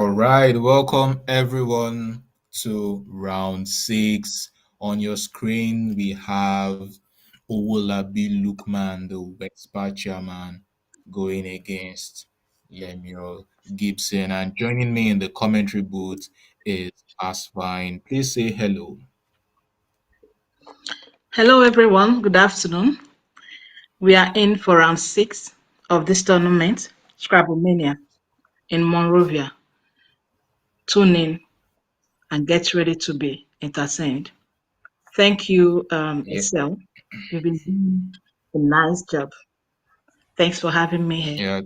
All right, welcome everyone to round six. On your screen, we have Owolabi Lukeman, the Wexpa chairman, going against Lemuel Gibson. And joining me in the commentary booth is Asfine. Please say hello. Hello, everyone. Good afternoon. We are in for round six of this tournament, Scrabblemania in Monrovia. Tune in and get ready to be entertained. Thank you, Yeah, Excel. You've been doing a nice job. Thanks for having me here. yeah,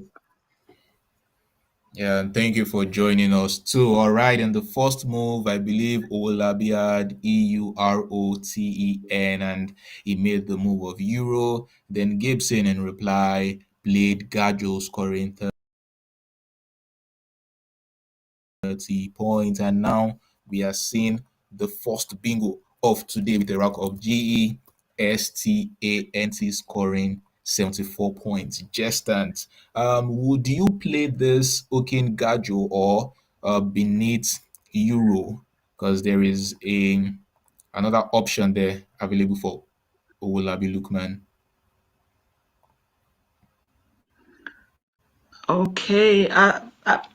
Yeah, and thank you for joining us too. All right, in the first move, I believe Owolabi had EUROTEN and he made the move of Euro. Then Gibson, in reply, played Gajo, scoring 30 points. And now we are seeing the first bingo of today with the rank of GESTANT scoring 74 points. Gestant. Would you play this Okin Gajo or beneath Euro? Because there is a another option there available for Owolabi Lukman. Okay,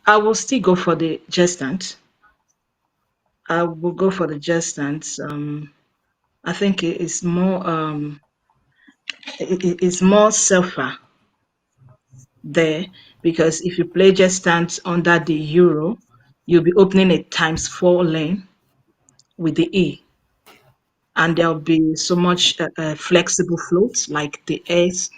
I will still go for the gestant. I will go for the gestant. I think it is more it's more safer there because if you play gestant under the euro, you'll be opening a times four lane with the E, and there'll be so much flexible floats like the S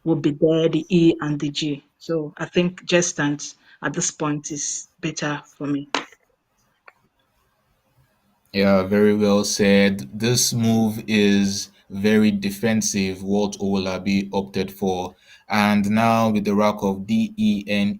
will be there, the E and the G. So I think gestant at this point is better for me. Yeah, very well said. This move is very defensive, what Owolabi opted for. And now with the rack of DENENET,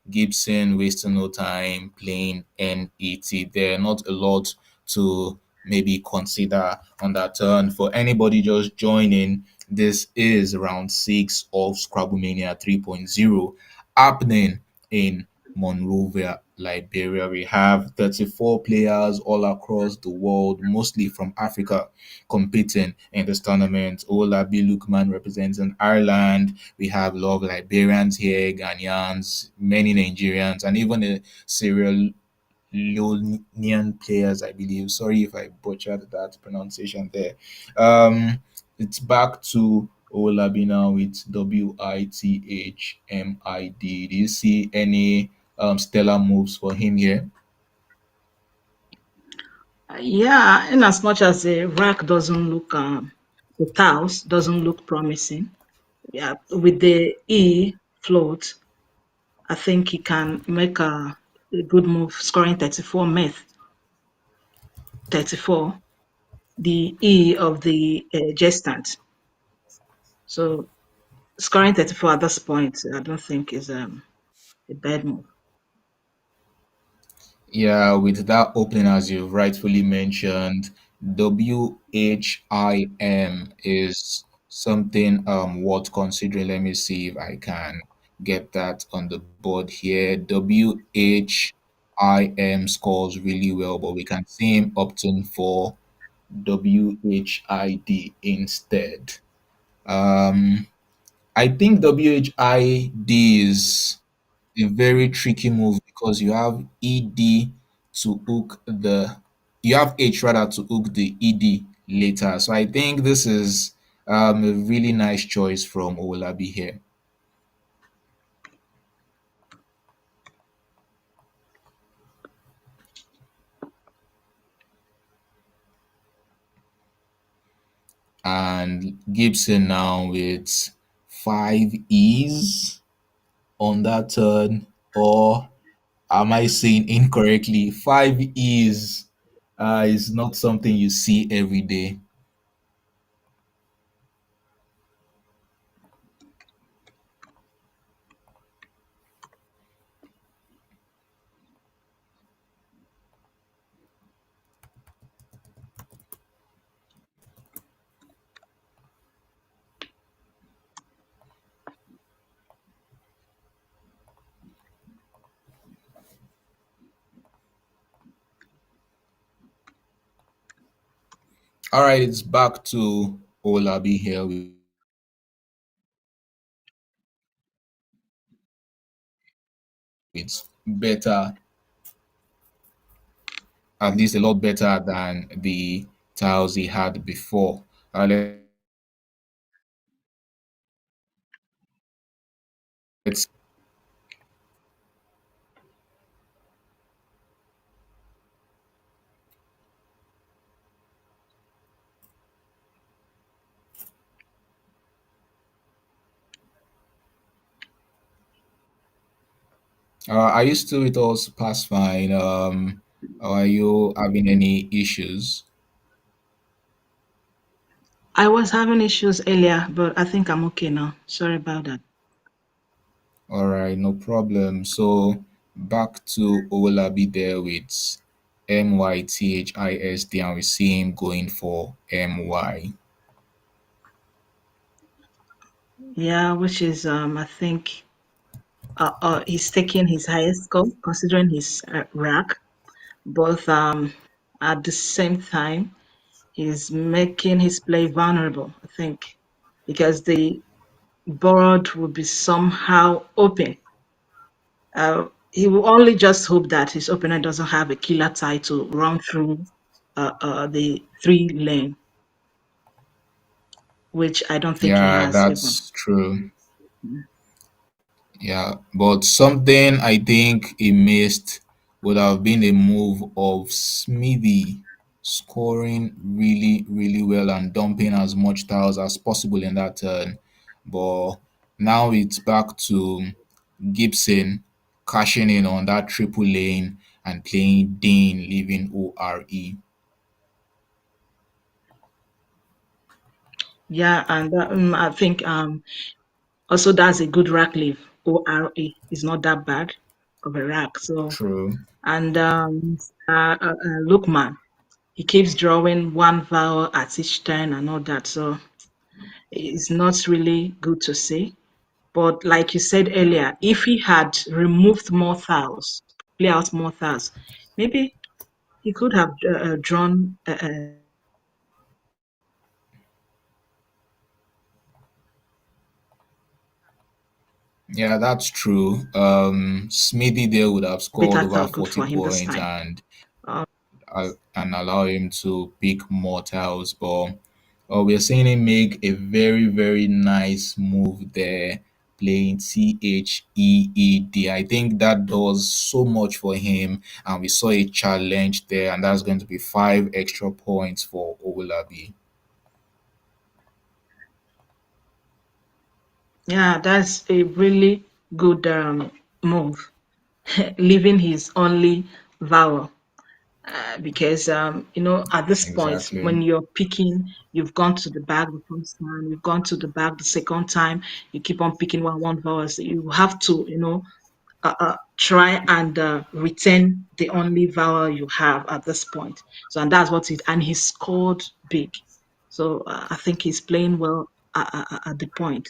Gibson wasting no time playing NET. There are not a lot to maybe consider on that turn. For anybody just joining, this is round six of Scrabblemania 3.0 happening in Monrovia, Liberia. We have 34 players all across the world, mostly from Africa, competing in this tournament. Olabi Lukman representing Ireland. We have a lot of Liberians here, Ghanaians, many Nigerians, and even a Sierra Leonean players, I believe. Sorry if I butchered that pronunciation there. It's back to Olabi now with Withmid. Do you see any stellar moves for him here? Yeah, in as much as the rack doesn't look, the tiles doesn't look promising. Yeah, with the E float, I think he can make a good move, scoring 34 myth, 34, the E of the gestant. So scoring 34 at this point, I don't think is a bad move. Yeah, with that opening, as you rightfully mentioned, WHIM is something worth considering. Let me see if I can get that on the board here. WHIM scores really well, but we can see him opting for WHID instead. Um, I think WHID is a very tricky move because you have ED to hook the you have H rather to hook the ED later. So I think this is a really nice choice from Owolabi here. And Gibson now with five E's on that turn, or am I saying incorrectly? Five is not something you see every day. All right, it's back to Olabi here with it's better, at least a lot better than the tiles he had before. Let's are you still with us past fine? Are you having any issues? I was having issues earlier, but I think I'm okay now. Sorry about that. All right, no problem. So back to Olabi there with MYTHISD, and we see him going for MY. Yeah, which is I think he's taking his highest score considering his rack, but at the same time he's making his play vulnerable. I think because the board will be somehow open. He will only just hope that his opponent doesn't have a killer tie to run through the three lane, which I don't think he Yeah, has even. that's true. Yeah, but something I think he missed would have been a move of Smithy scoring really, really well and dumping as much tiles as possible in that turn. But now it's back to Gibson cashing in on that triple lane and playing Dean, leaving ORE. Yeah, and I think also that's a good rack leave. ORA is not that bad of a rack. So True. and Lukeman, he keeps drawing one vowel at each turn and all that. So it's not really good to see. But like you said earlier, if he had removed more vowels, play out more vowels, maybe he could have drawn Yeah, that's true. Smithy there would have scored better over tile good 40 for him this points time. Uh, and allow him to pick more tiles. But we're seeing him make a very, very nice move there, playing THEED. I think that does so much for him. And we saw a challenge there, and that's going to be 5 extra points for Owolabi. yeah, that's a really good move, leaving his only vowel. Because at this point Exactly. when you're picking, you've gone to the bag the first time, you've gone to the bag the second time, you keep on picking one vowel, so you have to try and retain the only vowel you have at this point. So and that's what it and he scored big. So I think he's playing well at the point.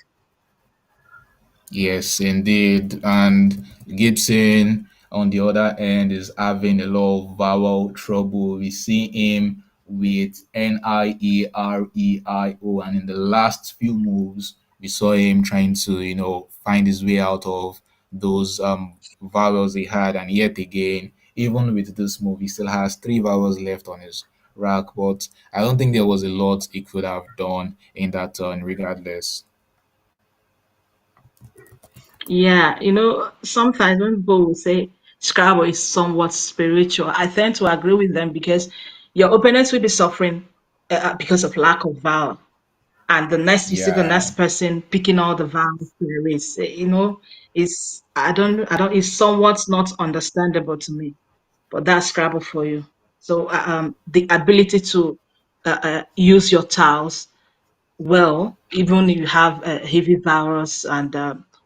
Yes, indeed. And Gibson, on the other end, is having a lot of vowel trouble. We see him with NIEREIO, and in the last few moves, we saw him trying to, find his way out of those vowels he had. And yet again, even with this move, he still has three vowels left on his rack. But I don't think there was a lot he could have done in that turn, regardless. Yeah, sometimes when people will say Scrabble is somewhat spiritual, I tend to agree with them because your opponents will be suffering because of lack of vowel. And the next, you see the Yeah. next person picking all the vowels there is. It's it's somewhat not understandable to me. But that's Scrabble for you. So the ability to use your tiles well, even if you have heavy vowels and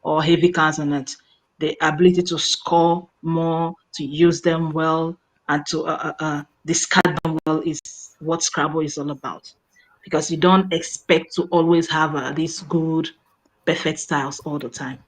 or heavy consonants, the ability to score more, to use them well, and to discard them well is what Scrabble is all about. Because you don't expect to always have these good, perfect styles all the time.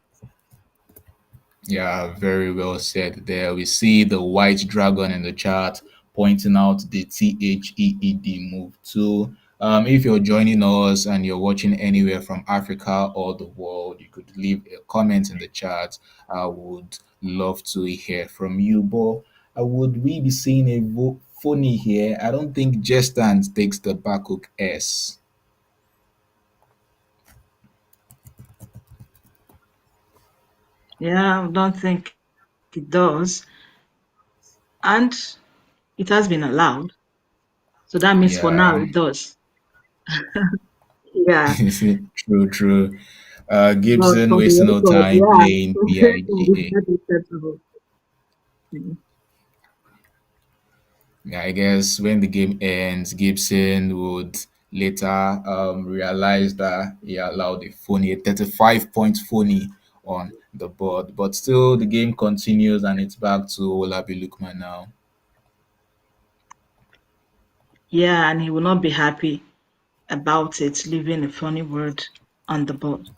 Yeah, very well said there. We see the white dragon in the chat pointing out the THEED move. So if you're joining us and you're watching anywhere from Africa or the world, you could leave a comment in the chat. I would love to hear from you. But would we be seeing a phony here? I don't think Jestant takes the back hook S. Yeah, I don't think it does. And it has been allowed. So that means for now Yeah, it does. Yeah. true, true. But Gibson for the wasting no record, time yeah, playing it's BIGA. not acceptable. Mm. Yeah, I guess when the game ends, Gibson would later realize that he allowed a phony, a 35-point phony on the board. But still, the game continues and it's back to Owolabi Lukeman now. Yeah, and he will not be happy about it, leaving a funny word on the board.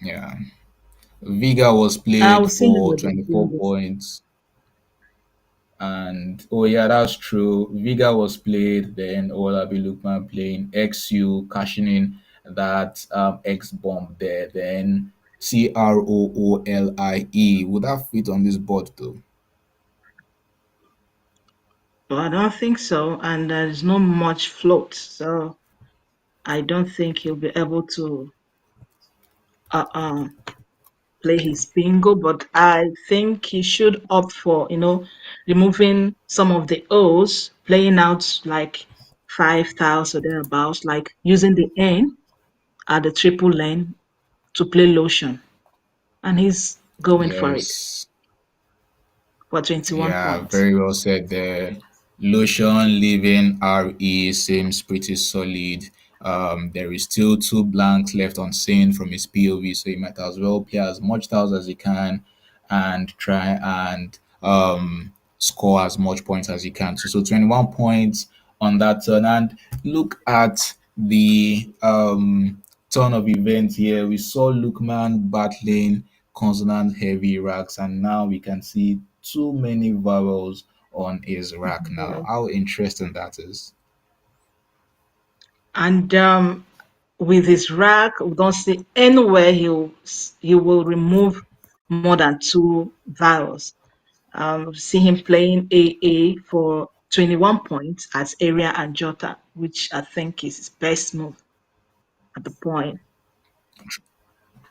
Yeah. Viga was I played will see him for with them doing 24 this. points. And oh yeah, that's true. Viga was played, then Olabi Lukman playing XU, cashing in that X bomb there. Then Croolie. Would that fit on this board though? But I don't think so, and there's not much float, so I don't think he'll be able to uh, uh, play his bingo. But I think he should opt for, removing some of the O's, playing out like 5,000 or thereabouts, like using the N at the triple lane to play lotion, and he's going for it Yes. for 21 Yeah, points. very well said there. Lotion leaving RE seems pretty solid. There is still two blanks left on scene from his POV, so you might as well play as much tiles as you can and try and score as much points as you can. So 21 points on that turn. And look at the turn of events here. We saw Lookman battling consonant heavy racks, and now we can see too many vowels on his rack now. Yeah. How interesting that is. And with his rack, we don't see anywhere he will remove more than two vowels. See him playing AA for 21 points as area and jota, which I think is his best move at the point.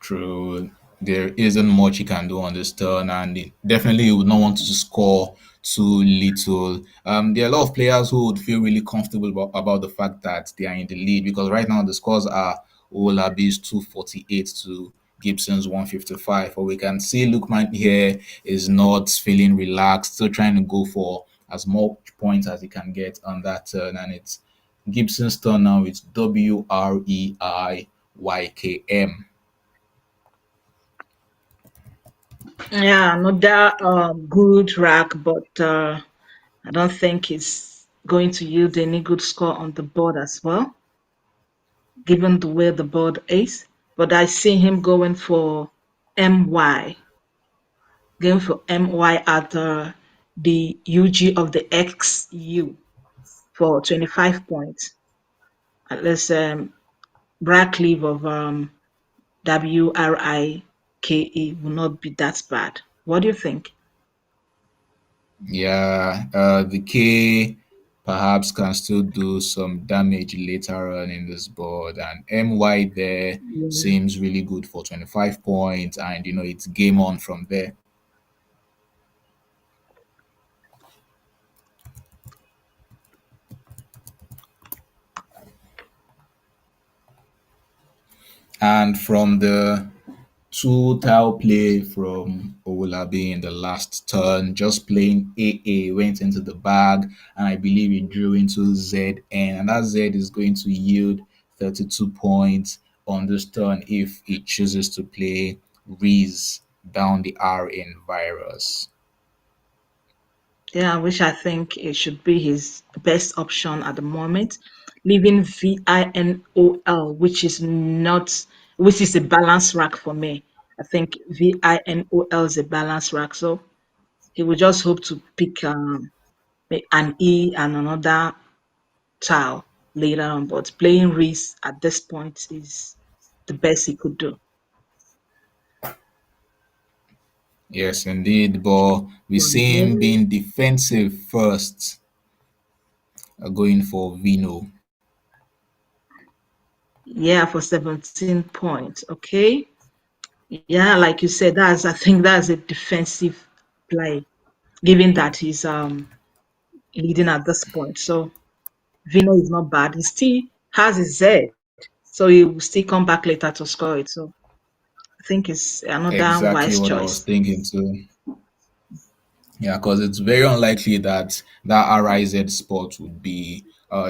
True. There isn't much he can do on this turn, and definitely he would not want to score too little. There are a lot of players who would feel really comfortable about the fact that they are in the lead because right now the scores are Olabi's 248 to Gibson's 155. But we can see Lookman here is not feeling relaxed, still trying to go for as much points as he can get on that turn, and it's Gibson's turn now. It's WREIYKM. Yeah, another good rack, but I don't think he's going to yield any good score on the board as well, given the way the board is. But I see him MY, going for MY at the UG of the XU for 25 points. At least Brad Cleave of WRIKE will not be that bad. What do you think? Yeah, the K perhaps can still do some damage later on in this board, and MY there Yeah. seems really good for 25 points, and it's game on from there. And from the two tile play from Owolabi in the last turn, just playing AA went into the bag, and I believe he drew into ZN, and that Z is going to yield 32 points on this turn if he chooses to play Riz down the R in Virus. Yeah, which I think it should be his best option at the moment. Leaving VINOL, which is a balance rack for me. I think VINOL is a balance rack. So He will just hope to pick an E and another tile later on. But playing Reese at this point is the best he could do. Yes, indeed. But we see him being defensive first, going for Vino. Yeah, for 17 points. Okay. Yeah, like you said, I think that's a defensive play, given that he's leading at this point. So Vino is not bad. He still has his Z. So he will still come back later to score it. So I think it's another Exactly wise what I was choice. thinking too. Yeah, because it's very unlikely that that RIZ spot would be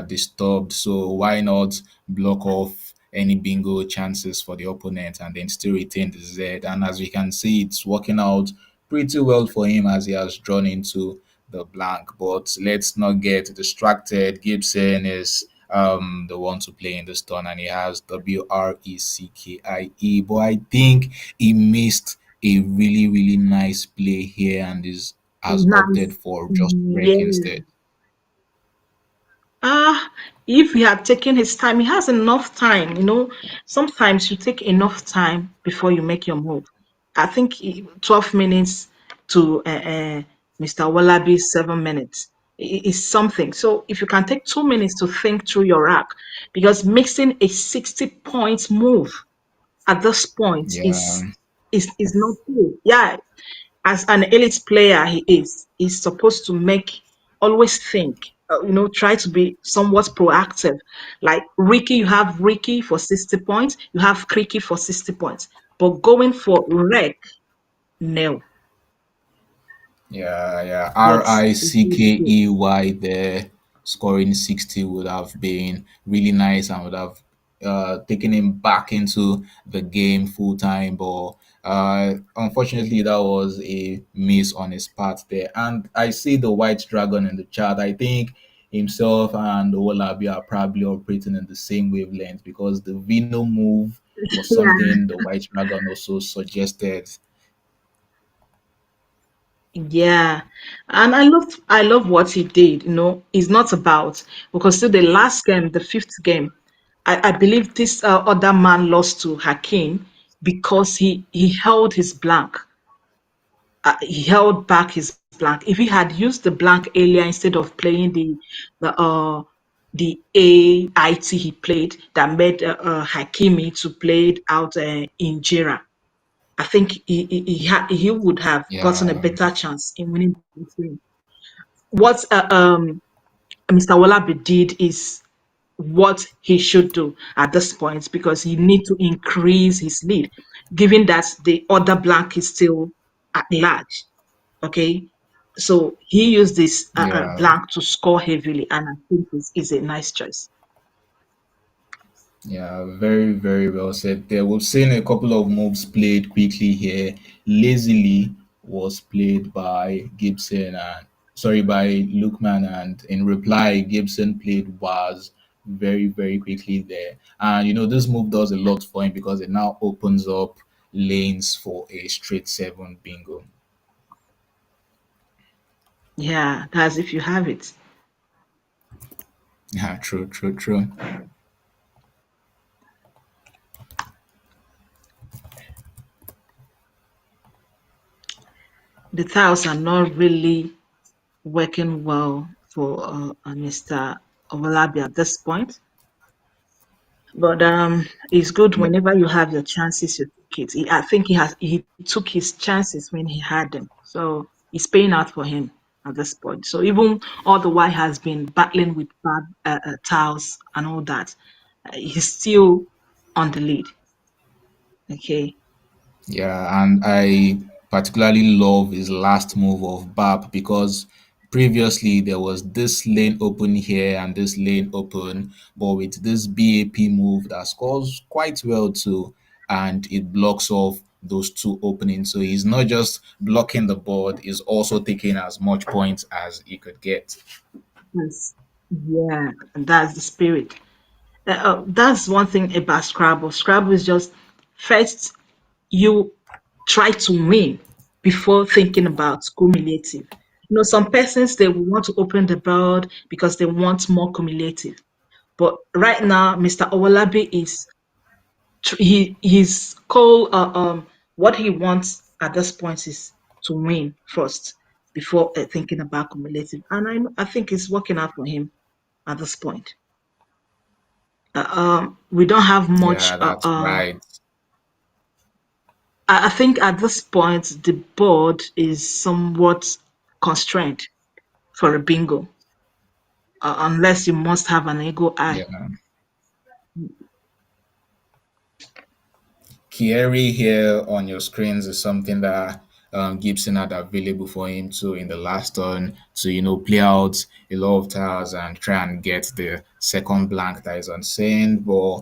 disturbed. So why not block off any bingo chances for the opponent and then still retain the Z? And as we can see, it's working out pretty well for him as he has drawn into the blank. But let's not get distracted. Gibson is the one to play in this turn and he has WRECKIE. But I think he missed a really, really nice play here and is has opted Nice. for just wreck Yeah. instead. If he had taken his time, he has enough time. Sometimes you take enough time before you make your move. I think 12 minutes to Mr. Wallaby, 7 minutes is something. So if you can take 2 minutes to think through your rack, because mixing a 60 points move at this point Yeah, is not good. Yeah, as an elite player he's supposed to make always think, try to be somewhat proactive. Like Ricky, you have Ricky for 60 points, you have Cricky for 60 points, but going for wreck, no. yeah. But it's good. Rickey there scoring 60 would have been really nice and would have taken him back into the game full time. But unfortunately, that was a miss on his part there. And I see the White Dragon in the chat. I think himself and Owolabi are probably operating in the same wavelength because the Vino move was Yeah. something the White Dragon also suggested. Yeah, and I love what he did. It's not about, because still the last game, the fifth game, I believe this other man lost to Hakim because he held his blank. He held back his blank. If he had used the blank earlier instead of playing the AIT he played that made Hakimi to play it out in Jira, I think he would have gotten a Yeah, better chance in winning the game. What Mr. Wallaby did is what he should do at this point, because he need to increase his lead, given that the other blank is still at large. Okay, so he used this yeah. blank to score heavily, and I think is a nice choice. Yeah, very, very well said there. We've seen a couple of moves played quickly here. Lazily was played by Gibson and sorry, by Lukeman, and in reply, Gibson played was very, very quickly there. And this move does a lot for him because it now opens up lanes for a straight seven bingo. Yeah, that's if you have it. Yeah, true, true, true. The tiles are not really working well for Mr. Ovalabi at this point. But it's good whenever you have your chances, you take it. I think he took his chances when he had them, so it's paying out for him at this point. So even all the while has been battling with bad tiles and all that, he's still on the lead. Okay. Yeah, and I particularly love his last move of BAP because previously there was this lane open here and this lane open, but with this BAP move that scores quite well too, and it blocks off those two openings. So he's not just blocking the board, he's also taking as much points as he could get. Yes. Yeah, and that's the spirit. That's one thing about Scrabble. Scrabble is just first you try to win. before thinking about cumulative. Some persons they will want to open the board because they want more cumulative. But right now, Mr. Owolabi is he's called what he wants at this point is to win first before thinking about cumulative, and I think it's working out for him at this point. We don't have much. Yeah, that's right. I think at this point the board is somewhat constrained for a bingo, unless you must have an ego eye. Yeah. Kieri here on your screens is something that Gibson had available for him to in the last turn to play out a lot of tiles and try and get the second blank that is unseen. But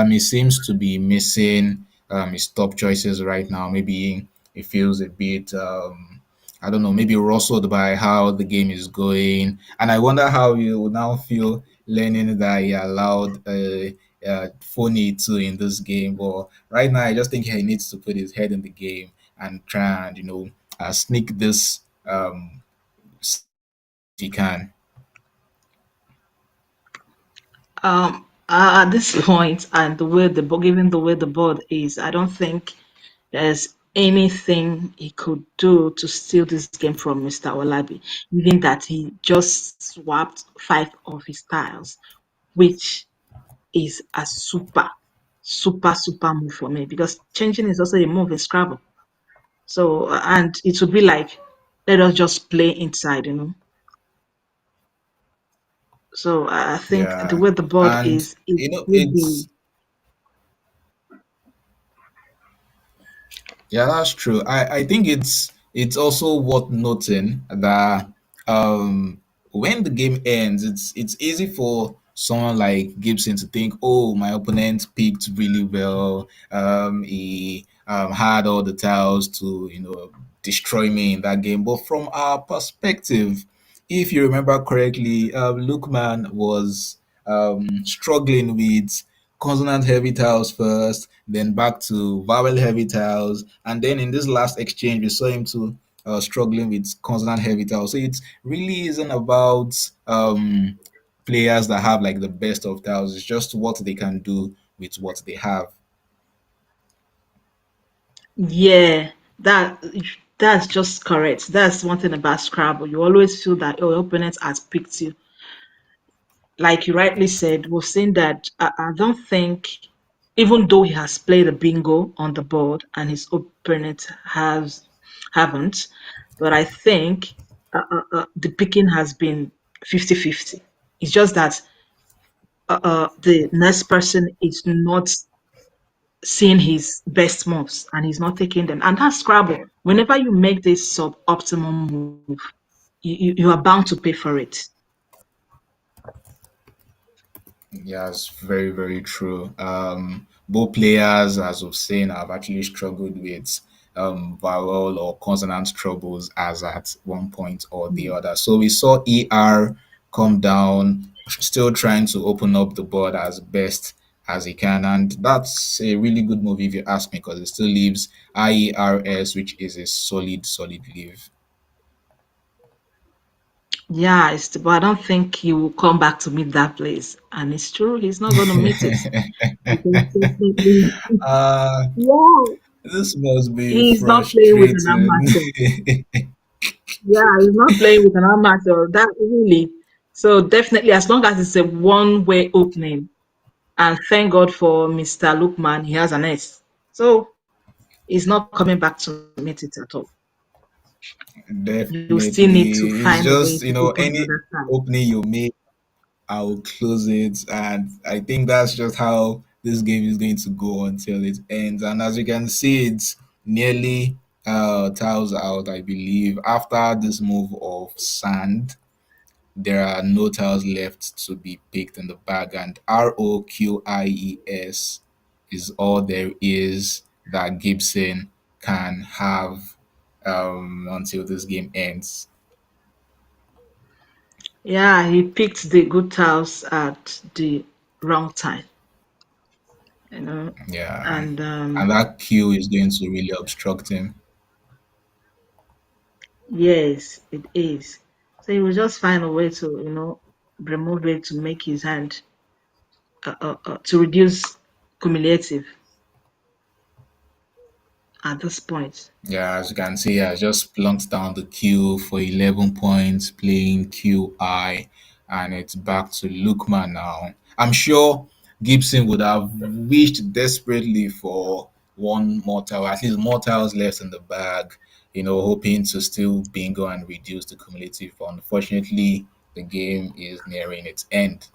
he seems to be missing his top choices right now. Maybe he feels a bit I don't know, maybe rustled by how the game is going. And I wonder how you will now feel learning that he allowed Phony too in this game. But right now, I just think he needs to put his head in the game and try and sneak this if he can. At this point, and given the way the board is, I don't think there's anything he could do to steal this game from Mr. Olabi, given that he just swapped five of his tiles, which is a super move for me because changing is also a move in Scrabble. So, and it would be like, let us just play inside. So I think the Yeah, way the board and is, it would be. yeah, that's true. I think it's also worth noting that um when the game ends, it's easy for someone like Gibson to think, oh, my opponent picked really well. He had all the tiles to destroy me in that game. But from our perspective, if you remember correctly, Lukeman was struggling with consonant heavy tiles first, then back to vowel heavy tiles, and then in this last exchange, we saw him to struggling with consonant heavy tiles. So it really isn't about players that have like the best of tiles. It's just what they can do with what they have. Yeah, that's just correct. That's one thing about Scrabble. You always feel that your opponent has picked you. Like you rightly said, we've seen that I don't think, even though he has played a bingo on the board and his opponent haven't, but I think the picking has been 50-50. It's just that the next person is not seeing his best moves and he's not taking them. And that's Scrabble. Whenever you make this suboptimal move, you are bound to pay for it. Yes, very, very true. Both players, as we've seen, have actually struggled with vowel or consonant troubles as at one point or the other. So we saw ER come down, still trying to open up the board as best as he can. And that's a really good move if you ask me, because it still leaves IERS, which is a solid, solid leave. Yeah, but I don't think he will come back to meet that place. And it's true, he's not going to meet it because definitely, uh, yeah, this must be he's not playing with an frustrating. amateur. Yeah, he's not playing with an amateur. That really. So definitely, as long as it's a one-way opening, and thank God for Mr. Lookman, he has an S. So he's not coming back to meet it at all. You still need to Definitely. It's find a way just, to open the any other side. opening you make, I'll close it. And I think that's just how this game is going to go until it ends. And as you can see, it's nearly tiles out, I believe. After this move of sand, there are no tiles left to be picked in the bag. And ROQIES is all there is that Gibson can have until this game ends. Yeah, he picked the good tiles at the wrong time, you know. Yeah, And and that queue is going to really obstruct him. Yes, it is. So he will just find a way to, remove it to make his hand to reduce cumulative at this point. Yeah, as you can see, I just plunked down the Q for 11 points, playing QI, and it's back to Lukeman now. I'm sure Gibson would have wished desperately for one more tile, at least more tiles left in the bag, hoping to still bingo and reduce the cumulative. Unfortunately, the game is nearing its end.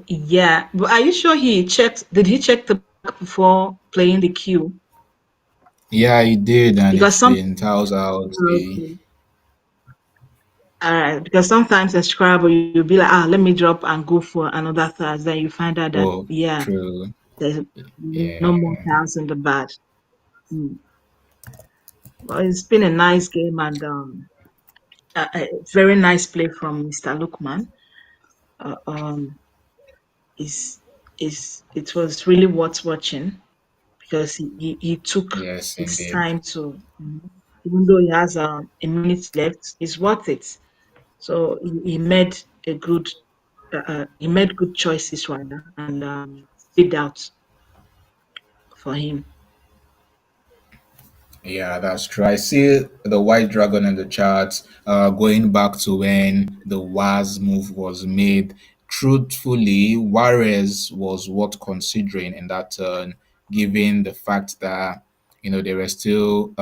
Yeah, but are you sure he checked? Did he check the back before playing the cue? Yeah, he did, and Because it's some been tiles out. okay, all right. Because sometimes in Scrabble you'll be like, let me drop and go for another task. Then you find out that Oh, yeah, true. there's no Yeah. more tiles in the bag. Hmm. Well, it's been a nice game and a very nice play from Mr. Lukman. Uh, um, is it was really worth watching because he took Yes, his indeed. time to, even though he has a minute left, it's worth it. So he made a good he made good choices rather, and paid out for him. Yeah, that's true. I see the white dragon in the chat. Going back to when the Waz move was made. Truthfully, Juarez was worth considering in that turn, given the fact that there were still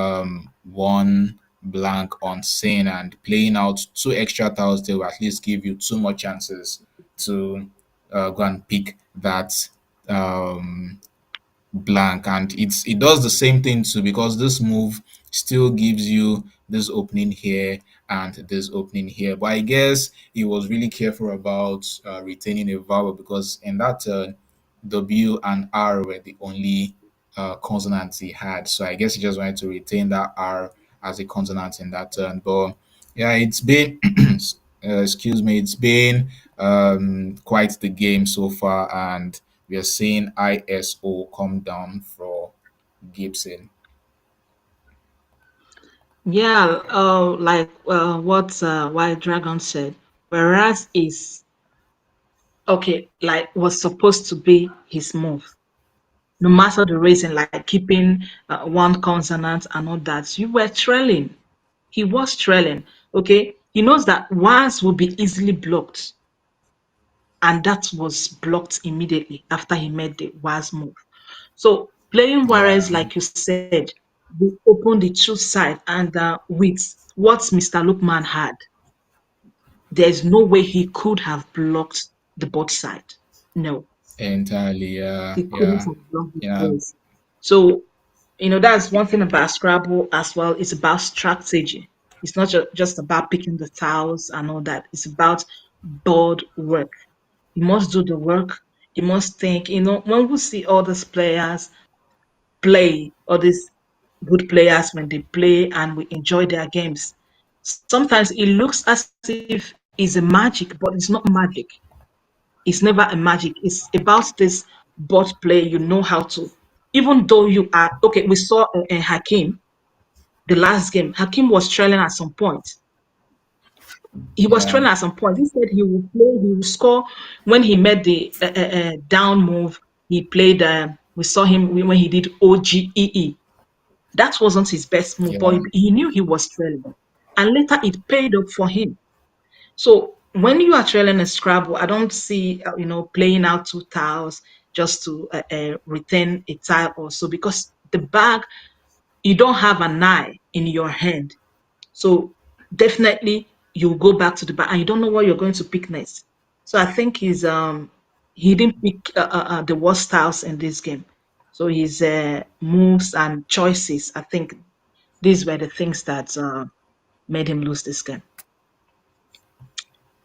one blank on scene, and playing out two extra tiles, they will at least give you two more chances to go and pick that blank, and it does the same thing too, because this move still gives you this opening here and this opening here. But I guess he was really careful about retaining a vowel, because in that turn W and R were the only consonants he had, so I guess he just wanted to retain that R as a consonant in that turn. But yeah, it's been excuse me, it's been quite the game so far, and we are seeing ISO come down for Gibson. Yeah, like what White Dragon said, whereas is okay, like was supposed to be his move. No matter the reason, like keeping one consonant and all that, you were trailing. He was trailing. Okay, he knows that once will be easily blocked, and that was blocked immediately after he made the was move. So playing Juarez, Yeah, like you said, we opened the two side, and with what Mr. Lookman had, there's no way he could have blocked the both side. No, entirely. he couldn't Yeah, have blocked the yeah, both. So that's one thing about Scrabble as well. It's about strategy. It's not just about picking the tiles and all that. It's about board work. You must do the work. You must think. When we see all these players play, all these good players when they play and we enjoy their games, sometimes it looks as if it's a magic, but it's not magic. It's never a magic. It's about this board play. You know how to, even though you are okay. We saw Hakim the last game. Hakim was trailing at some point. He was yeah, trailing at some point. He said he will play, he will score when he made the down move. He played. We saw him when he did OGEE. That wasn't his best move, but yeah, he knew he was trailing, and later it paid off for him. So when you are trailing a Scrabble, I don't see playing out two tiles just to retain a tile or so, because the bag, you don't have an eye in your hand. So definitely you go back to the bag and you don't know what you're going to pick next. So I think he didn't pick the worst styles in this game. So his moves and choices, I think these were the things that made him lose this game.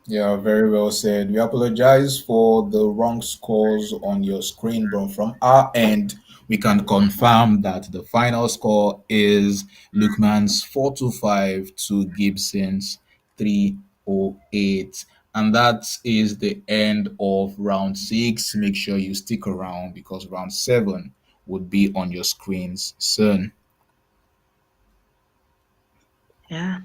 yeah. Very well said. We apologize for the wrong scores on your screen, but from our end, we can confirm that the final score is Lukman's 425 to Gibson's 308. And that is the end of round six. Make sure you stick around, because round seven would be on your screens soon. Yeah.